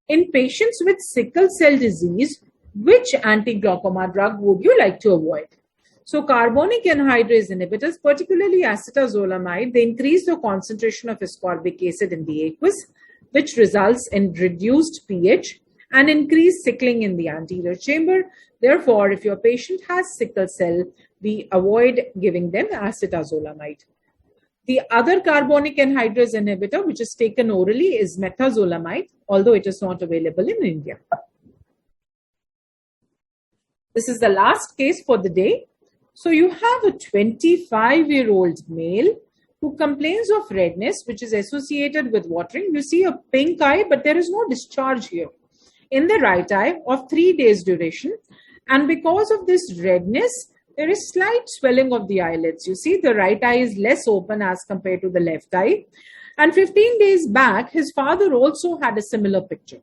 [SPEAKER 1] In patients with sickle cell disease, which anti-glaucoma drug would you like to avoid? So carbonic anhydrase inhibitors, particularly acetazolamide, they increase the concentration of ascorbic acid in the aqueous, which results in reduced pH and increased sickling in the anterior chamber. Therefore, if your patient has sickle cell, we avoid giving them acetazolamide. The other carbonic anhydrase inhibitor, which is taken orally, is methazolamide, although it is not available in India. This is the last case for the day. So you have a 25-year-old male who complains of redness, which is associated with watering. You see a pink eye, but there is no discharge here in the right eye of 3 days duration. And because of this redness, there is slight swelling of the eyelids. You see the right eye is less open as compared to the left eye. And 15 days back, his father also had a similar picture.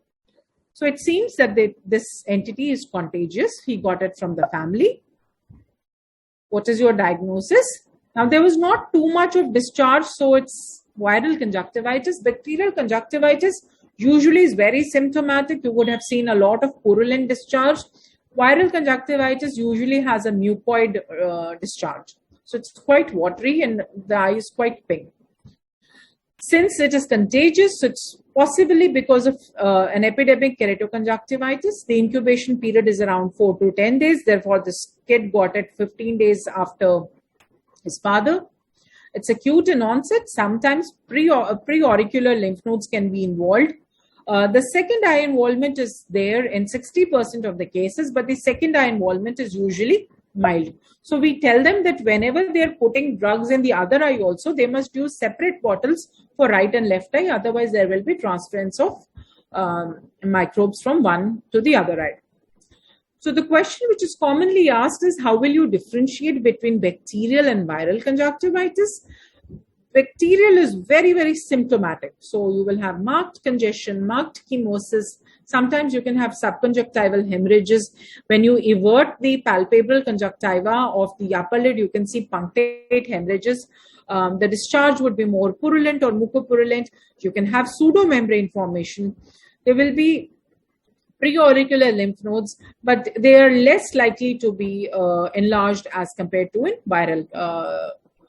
[SPEAKER 1] So it seems that this entity is contagious. He got it from the family. What is your diagnosis? Now, there was not too much of discharge, so it's viral conjunctivitis. Bacterial conjunctivitis usually is very symptomatic. You would have seen a lot of purulent discharge. Viral conjunctivitis usually has a mucoid discharge. So it's quite watery and the eye is quite pink. Since it is contagious, it's possibly because of an epidemic keratoconjunctivitis. The incubation period is around 4 to 10 days. Therefore, this kid got it 15 days after his father. It's acute in onset. Sometimes preauricular lymph nodes can be involved. The second eye involvement is there in 60% of the cases, but the second eye involvement is usually mild. So we tell them that whenever they're putting drugs in the other eye also, they must use separate bottles for right and left eye. Otherwise, there will be transference of microbes from one to the other eye. So the question which is commonly asked is, how will you differentiate between bacterial and viral conjunctivitis? Bacterial is very, very symptomatic. So you will have marked congestion, marked chemosis. Sometimes you can have subconjunctival hemorrhages. When you evert the palpebral conjunctiva of the upper lid, you can see punctate hemorrhages. The discharge would be more purulent or mucopurulent. You can have pseudomembrane formation. There will be preauricular lymph nodes, but they are less likely to be enlarged as compared to in viral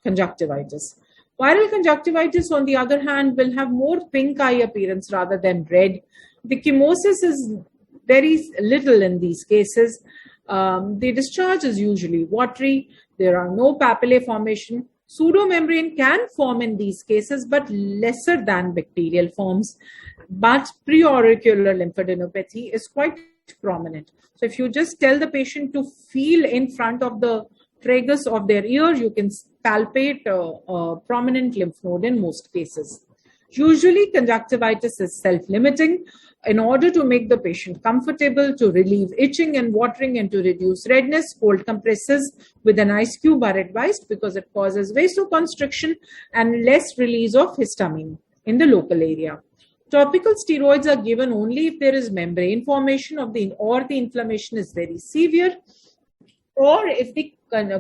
[SPEAKER 1] conjunctivitis. Viral conjunctivitis, on the other hand, will have more pink eye appearance rather than red. The chemosis is very little in these cases. The discharge is usually watery. There are no papillae formation. Pseudomembrane can form in these cases, but lesser than bacterial forms. But preauricular lymphadenopathy is quite prominent. So if you just tell the patient to feel in front of the tragus of their ear, you can palpate a prominent lymph node in most cases. Usually, conjunctivitis is self-limiting. In order to make the patient comfortable, to relieve itching and watering and to reduce redness, cold compresses with an ice cube are advised because it causes vasoconstriction and less release of histamine in the local area. Topical steroids are given only if there is membrane formation or the inflammation is very severe, or if the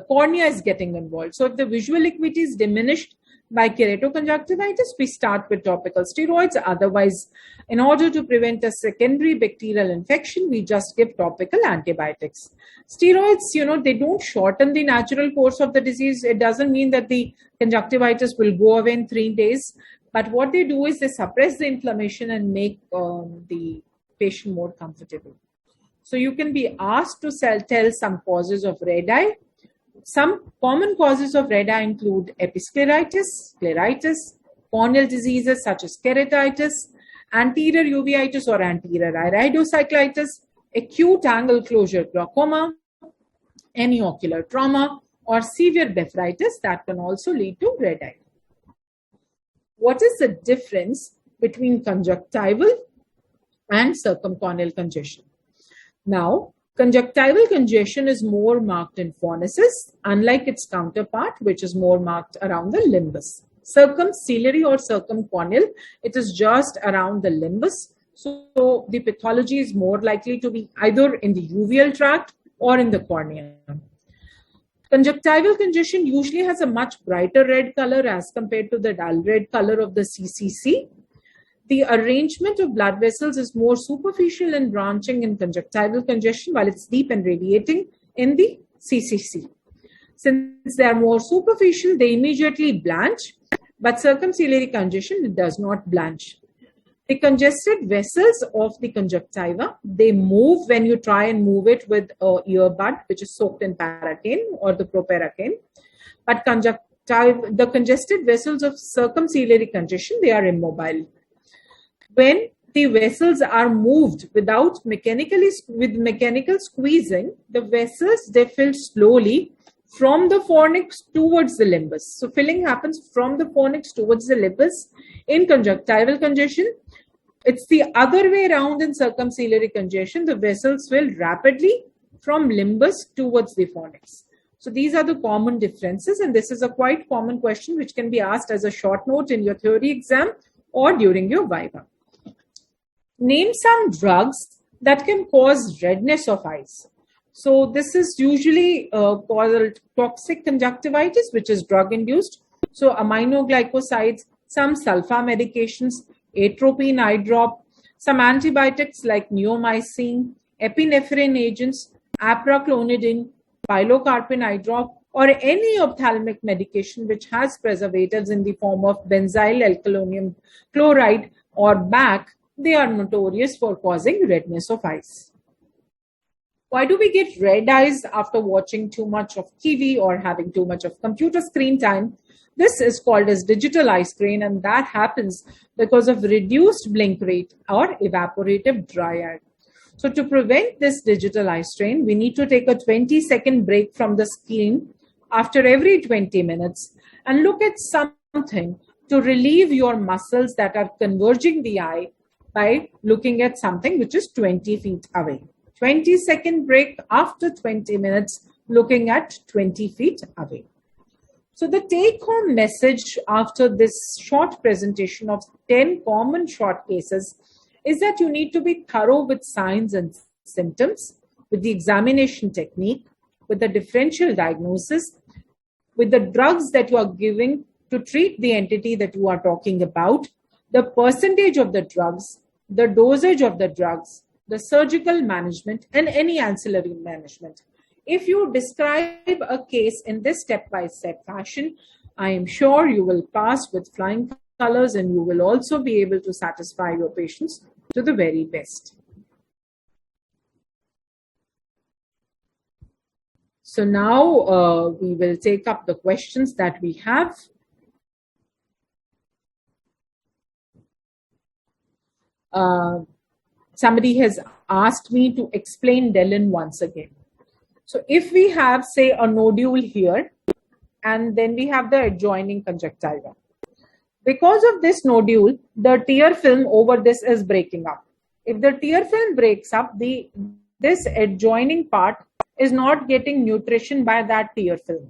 [SPEAKER 1] cornea is getting involved. So if the visual acuity is diminished by keratoconjunctivitis, we start with topical steroids. Otherwise, in order to prevent a secondary bacterial infection, we just give topical antibiotics. Steroids, they don't shorten the natural course of the disease. It doesn't mean that the conjunctivitis will go away in 3 days. But what they do is they suppress the inflammation and make the patient more comfortable. So you can be asked to tell some causes of red eye. Some common causes of red eye include episcleritis, scleritis, corneal diseases such as keratitis, anterior uveitis or anterior iridocyclitis, acute angle closure glaucoma, any ocular trauma, or severe blepharitis that can also lead to red eye. What is the difference between conjunctival and circumcorneal congestion? Now, conjunctival congestion is more marked in phonesis, unlike its counterpart, which is more marked around the limbus. Circumciliary or circumcorneal, it is just around the limbus. So the pathology is more likely to be either in the uveal tract or in the cornea. Conjunctival congestion usually has a much brighter red color as compared to the dull red color of the CCC. The arrangement of blood vessels is more superficial and branching in conjunctival congestion, while it's deep and radiating in the CCC. Since they are more superficial, they immediately blanch, but circumciliary congestion, it does not blanch. The congested vessels of the conjunctiva, they move when you try and move it with an earbud, which is soaked in paratene or the proparacaine. But the congested vessels of circumciliary congestion, they are immobile. When the vessels are moved with mechanical squeezing, the vessels, they fill slowly from the fornix towards the limbus. So filling happens from the fornix towards the limbus in conjunctival congestion. It's the other way around in circumciliary congestion. The vessels fill rapidly from limbus towards the fornix. So these are the common differences, and this is a quite common question which can be asked as a short note in your theory exam or during your viva. Name some drugs that can cause redness of eyes. So this is usually called toxic conjunctivitis, which is drug-induced. So aminoglycosides, some sulfa medications, atropine eye drop, some antibiotics like neomycin, epinephrine agents, apraclonidine, pilocarpine eye drop, or any ophthalmic medication which has preservatives in the form of benzyl alkylonium chloride or BAC, they are notorious for causing redness of eyes. Why do we get red eyes after watching too much of TV or having too much of computer screen time? This is called as digital eye strain, and that happens because of reduced blink rate or evaporative dry eye. So to prevent this digital eye strain, we need to take a 20-second break from the screen after every 20 minutes and look at something to relieve your muscles that are converging the eye by looking at something which is 20 feet away. 20-second break after 20 minutes, looking at 20 feet away. So the take-home message after this short presentation of 10 common short cases is that you need to be thorough with signs and symptoms, with the examination technique, with the differential diagnosis, with the drugs that you are giving to treat the entity that you are talking about, the percentage of the drugs, the dosage of the drugs, the surgical management, and any ancillary management. If you describe a case in this step-by-step fashion, I am sure you will pass with flying colors, and you will also be able to satisfy your patients to the very best. So now we will take up the questions that we have. Somebody has asked me to explain Delin once again. So if we have, say, a nodule here, and then we have the adjoining conjunctiva. Because of this nodule, the tear film over this is breaking up. If the tear film breaks up, this adjoining part is not getting nutrition by that tear film.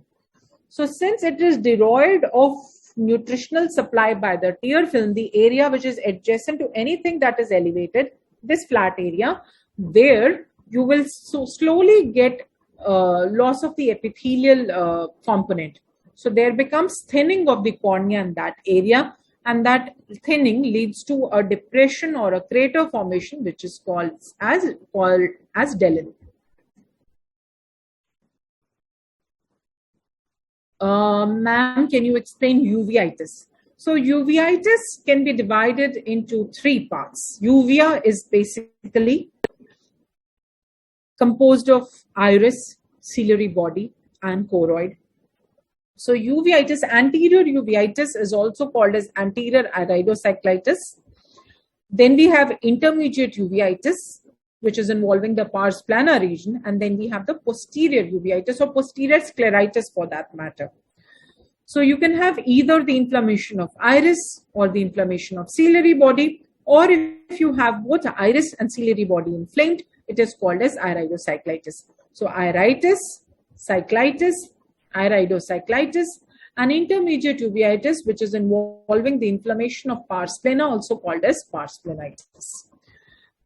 [SPEAKER 1] So since it is devoid of nutritional supply by the tear film, the area which is adjacent to anything that is elevated, this flat area, there you will slowly get loss of the epithelial component. So there becomes thinning of the cornea in that area, and that thinning leads to a depression or a crater formation, which is called as Delin. Ma'am, can you explain uveitis? So uveitis can be divided into three parts. Uvea is basically composed of iris, ciliary body, and choroid. So uveitis, anterior uveitis is also called as anterior iridocyclitis. Then we have intermediate uveitis, which is involving the pars plana region. And then we have the posterior uveitis or posterior scleritis for that matter. So you can have either the inflammation of iris or the inflammation of ciliary body, or if you have both iris and ciliary body inflamed, it is called as iridocyclitis. So iritis, cyclitis, iridocyclitis, and intermediate uveitis, which is involving the inflammation of pars plana, also called as pars planitis.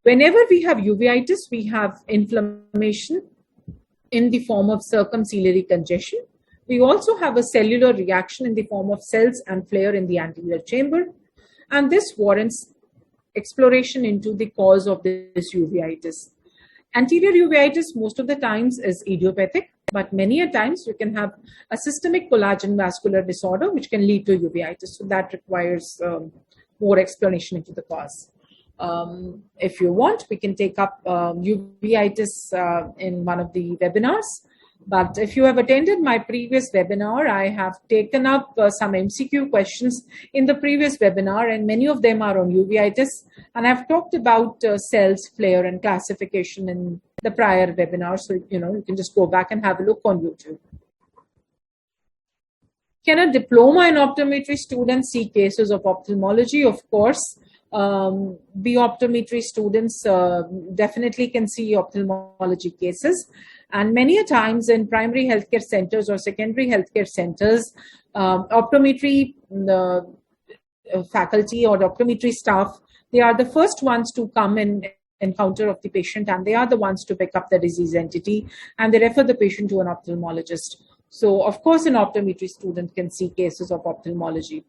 [SPEAKER 1] Whenever we have uveitis, we have inflammation in the form of circumciliary congestion. We also have a cellular reaction in the form of cells and flare in the anterior chamber, and this warrants exploration into the cause of this uveitis. Anterior uveitis most of the times is idiopathic, but many a times you can have a systemic collagen vascular disorder which can lead to uveitis. So that requires more explanation into the cause. If you want, we can take up uveitis in one of the webinars. But if you have attended my previous webinar, I have taken up some MCQ questions in the previous webinar, and many of them are on uveitis. And I've talked about cells, flare, and classification in the prior webinar. So, you can just go back and have a look on YouTube. Can a diploma in optometry student see cases of ophthalmology? Of course. The optometry students definitely can see ophthalmology cases. And many a times in primary healthcare centers or secondary healthcare centers, optometry faculty or the optometry staff, they are the first ones to come and encounter of the patient, and they are the ones to pick up the disease entity, and they refer the patient to an ophthalmologist. So, of course, an optometry student can see cases of ophthalmology.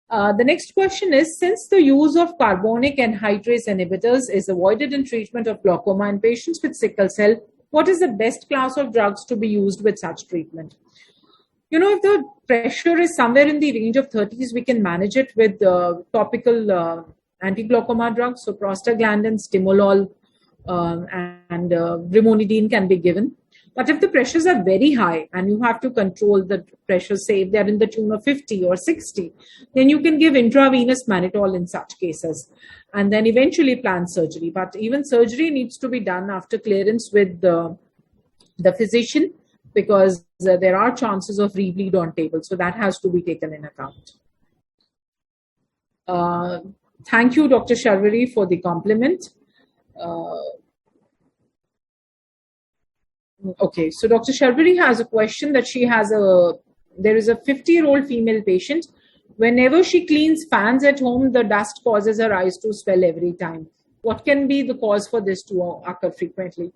[SPEAKER 1] The next question is, since the use of carbonic anhydrase inhibitors is avoided in treatment of glaucoma in patients with sickle cell, what is the best class of drugs to be used with such treatment? If the pressure is somewhere in the range of 30s, we can manage it with topical anti-glaucoma drugs. So prostaglandins, timolol, and brimonidine can be given. But if the pressures are very high and you have to control the pressure, say if they're in the tune of 50 or 60, then you can give intravenous mannitol in such cases and then eventually plan surgery. But even surgery needs to be done after clearance with the physician, because there are chances of rebleed on table. So that has to be taken in account. Thank you, Dr. Sharvari, for the compliment. Okay, so Dr. Sharvari has a question that there is a 50-year-old female patient. Whenever she cleans fans at home, the dust causes her eyes to swell every time. What can be the cause for this to occur frequently?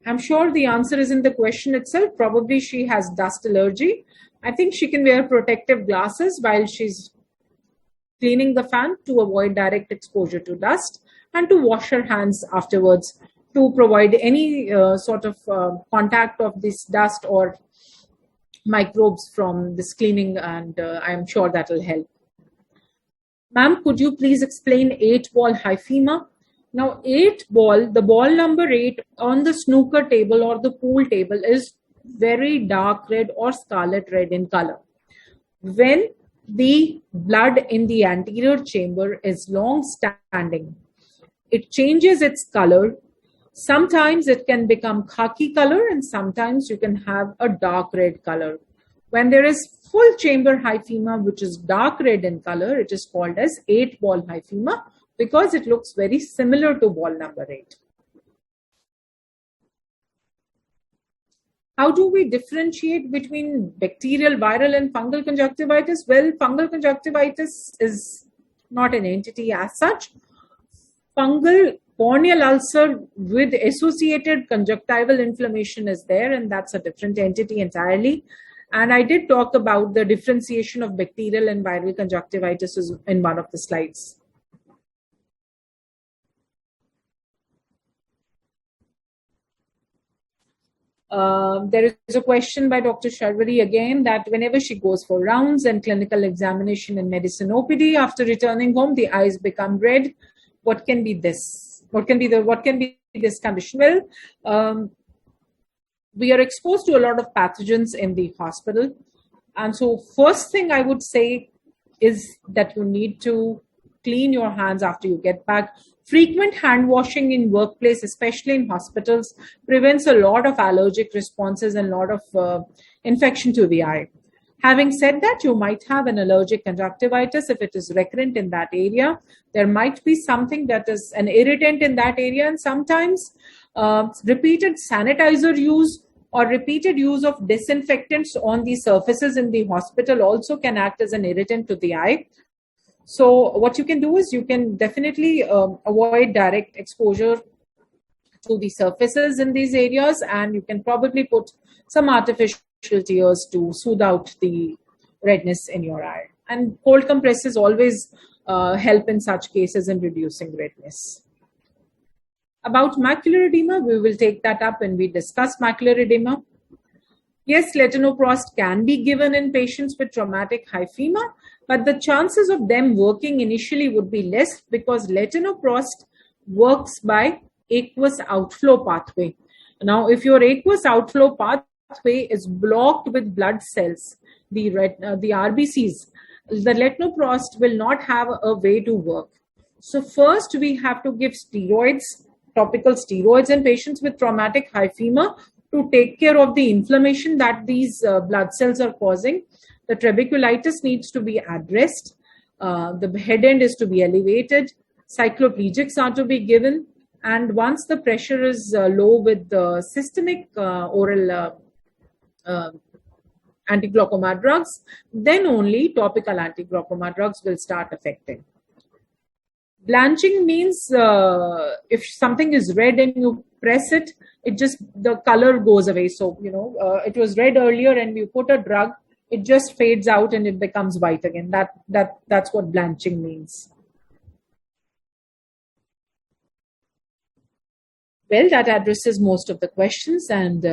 [SPEAKER 1] I'm sure the answer is in the question itself. Probably she has dust allergy. I think she can wear protective glasses while she's cleaning the fan to avoid direct exposure to dust, and to wash her hands afterwards to provide any sort of contact of this dust or microbes from this cleaning, and I'm sure that will help. Ma'am, could you please explain 8-ball hyphema? Now, 8-ball, the ball number 8 on the snooker table or the pool table is very dark red or scarlet red in color. When the blood in the anterior chamber is long standing, it changes its color. Sometimes it can become khaki color, and sometimes you can have a dark red color. When there is full chamber hyphema, which is dark red in color, it is called as 8-ball hyphema because it looks very similar to ball number 8. How do we differentiate between bacterial, viral, and fungal conjunctivitis? Well, fungal conjunctivitis is not an entity as such. Fungal corneal ulcer with associated conjunctival inflammation is there, and that's a different entity entirely. And I did talk about the differentiation of bacterial and viral conjunctivitis in one of the slides. There is a question by Dr. Sharvari again that whenever she goes for rounds and clinical examination in medicine OPD, after returning home, the eyes become red. What can be this? What can be this condition? Well, we are exposed to a lot of pathogens in the hospital. And so first thing I would say is that you need to clean your hands after you get back. Frequent hand washing in workplace, especially in hospitals, prevents a lot of allergic responses and a lot of infection to the eye. Having said that, you might have an allergic conjunctivitis if it is recurrent in that area. There might be something that is an irritant in that area, and sometimes repeated sanitizer use or repeated use of disinfectants on the surfaces in the hospital also can act as an irritant to the eye. So what you can do is you can definitely avoid direct exposure to the surfaces in these areas, and you can probably put some artificial tears to soothe out the redness in your eye. And cold compresses always help in such cases in reducing redness. About macular edema, we will take that up when we discuss macular edema. Yes, letinoprost can be given in patients with traumatic hyphema, but the chances of them working initially would be less because letinoprost works by aqueous outflow pathway. Now, if your aqueous outflow pathway is blocked with blood cells, the RBCs, the letinoprost will not have a way to work. So first we have to give steroids, topical steroids in patients with traumatic hyphema to take care of the inflammation that these blood cells are causing. The trabeculitis needs to be addressed. The head end is to be elevated. Cycloplegics are to be given. And once the pressure is low with the systemic oral anti-glaucoma drugs, then only topical anti-glaucoma drugs will start affecting. Blanching means if something is red and you press it, the color goes away. So, it was red earlier and you put a drug, it just fades out and it becomes white again. That's what blanching means. Well, that addresses most of the questions, and